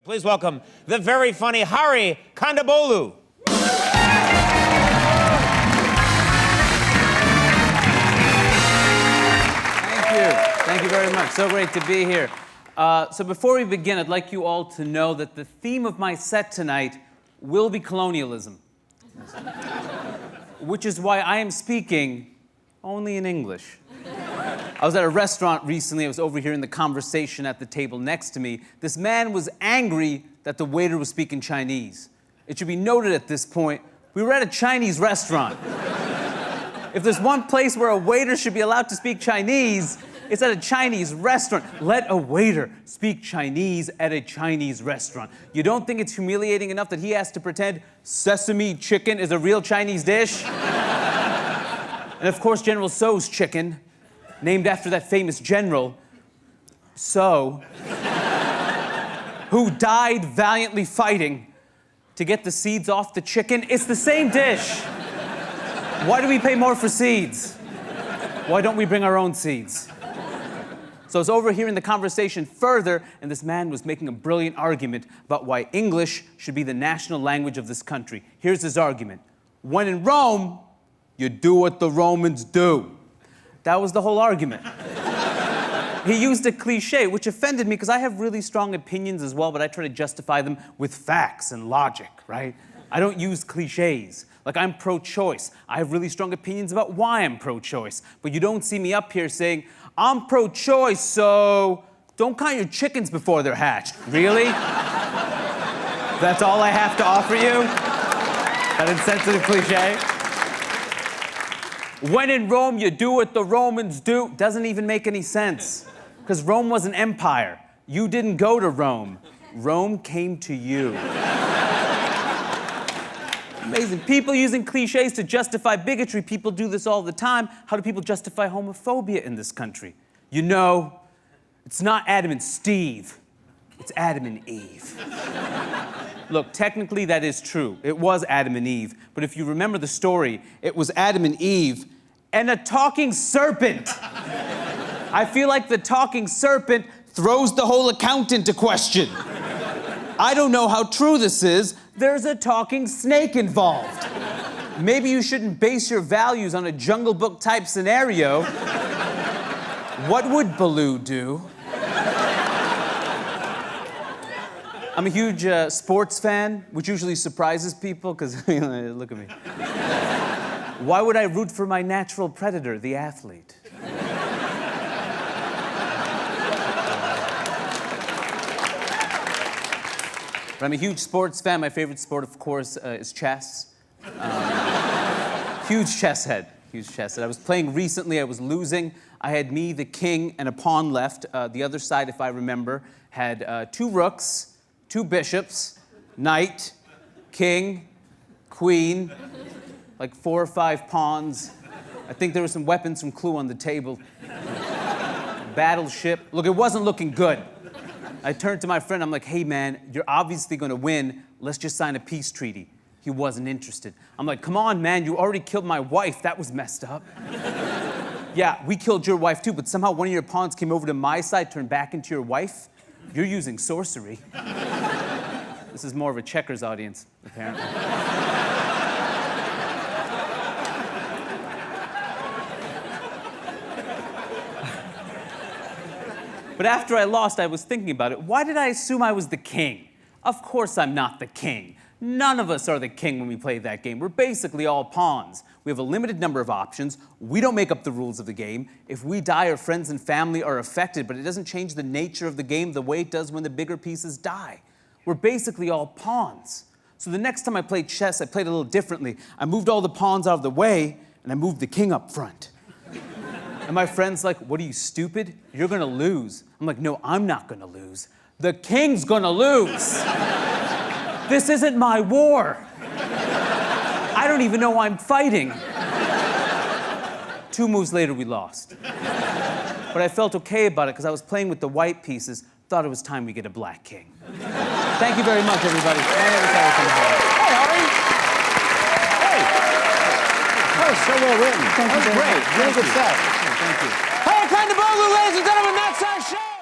Please welcome the very funny Hari Kondabolu. Thank you very much. So great to be here. So before we begin, I'd like you all to know that the theme of my set tonight will be colonialism. Which is why I am speaking only in English. I was at a restaurant recently. I was overhearing the conversation at the table next to me. This man was angry that the waiter was speaking Chinese. It should be noted at this point, we were at a Chinese restaurant. If there's one place where a waiter should be allowed to speak Chinese, it's at a Chinese restaurant. Let a waiter speak Chinese at a Chinese restaurant. You don't think it's humiliating enough that he has to pretend sesame chicken is a real Chinese dish? And of course, General Tso's chicken, named after that famous general, Tso, who died valiantly fighting to get the seeds off the chicken. It's the same dish. Why do we pay more for seeds? Why don't we bring our own seeds? So I was overhearing the conversation further, and this man was making a brilliant argument about why English should be the national language of this country. Here's his argument. When in Rome, you do what the Romans do. That was the whole argument. He used a cliche, which offended me because I have really strong opinions as well, but I try to justify them with facts and logic, right? I don't use cliches. Like, I'm pro-choice. I have really strong opinions about why I'm pro-choice. But you don't see me up here saying, I'm pro-choice, so don't count your chickens before they're hatched. Really? That's all I have to offer you? That insensitive cliche? When in Rome, you do what the Romans do. Doesn't even make any sense. Because Rome was an empire. You didn't go to Rome. Rome came to you. Amazing. People using cliches to justify bigotry. People do this all the time. How do people justify homophobia in this country? You know, it's not Adam and Steve. It's Adam and Eve. Look, technically that is true. It was Adam and Eve. But if you remember the story, it was Adam and Eve and a talking serpent. I feel like the talking serpent throws the whole account into question. I don't know how true this is. There's a talking snake involved. Maybe you shouldn't base your values on a Jungle Book type scenario. What would Baloo do? I'm a huge sports fan, which usually surprises people, because look at me. Why would I root for my natural predator, the athlete? But I'm a huge sports fan. My favorite sport, of course, is chess. Huge chess head. I was playing recently. I was losing. I had me, the king, and a pawn left. The other side, if I remember, had 2 rooks, 2 bishops, knight, king, queen, like 4 or 5 pawns. I think there were some weapons from Clue on the table. Battleship. Look, it wasn't looking good. I turned to my friend, I'm like, hey man, you're obviously gonna win. Let's just sign a peace treaty. He wasn't interested. I'm like, come on man, you already killed my wife. That was messed up. Yeah, we killed your wife too, but somehow one of your pawns came over to my side, turned back into your wife. You're using sorcery. This is more of a checkers audience, apparently. But after I lost, I was thinking about it. Why did I assume I was the king? Of course I'm not the king. None of us are the king when we play that game. We're basically all pawns. We have a limited number of options. We don't make up the rules of the game. If we die, our friends and family are affected, but it doesn't change the nature of the game the way it does when the bigger pieces die. We're basically all pawns. So the next time I played chess, I played a little differently. I moved all the pawns out of the way, and I moved the king up front. And my friend's like, what are you, stupid? You're gonna lose. I'm like, no, I'm not gonna lose. The king's gonna lose. This isn't my war. I don't even know I'm fighting. 2 moves later, we lost. But I felt okay about it because I was playing with the white pieces, thought it was time we get a black king. Thank you very much, everybody. Hey, Ari. Hey. That was so well written. That was great. Really good stuff. Thank you. Hari Kondabolu, ladies and gentlemen, that's our show!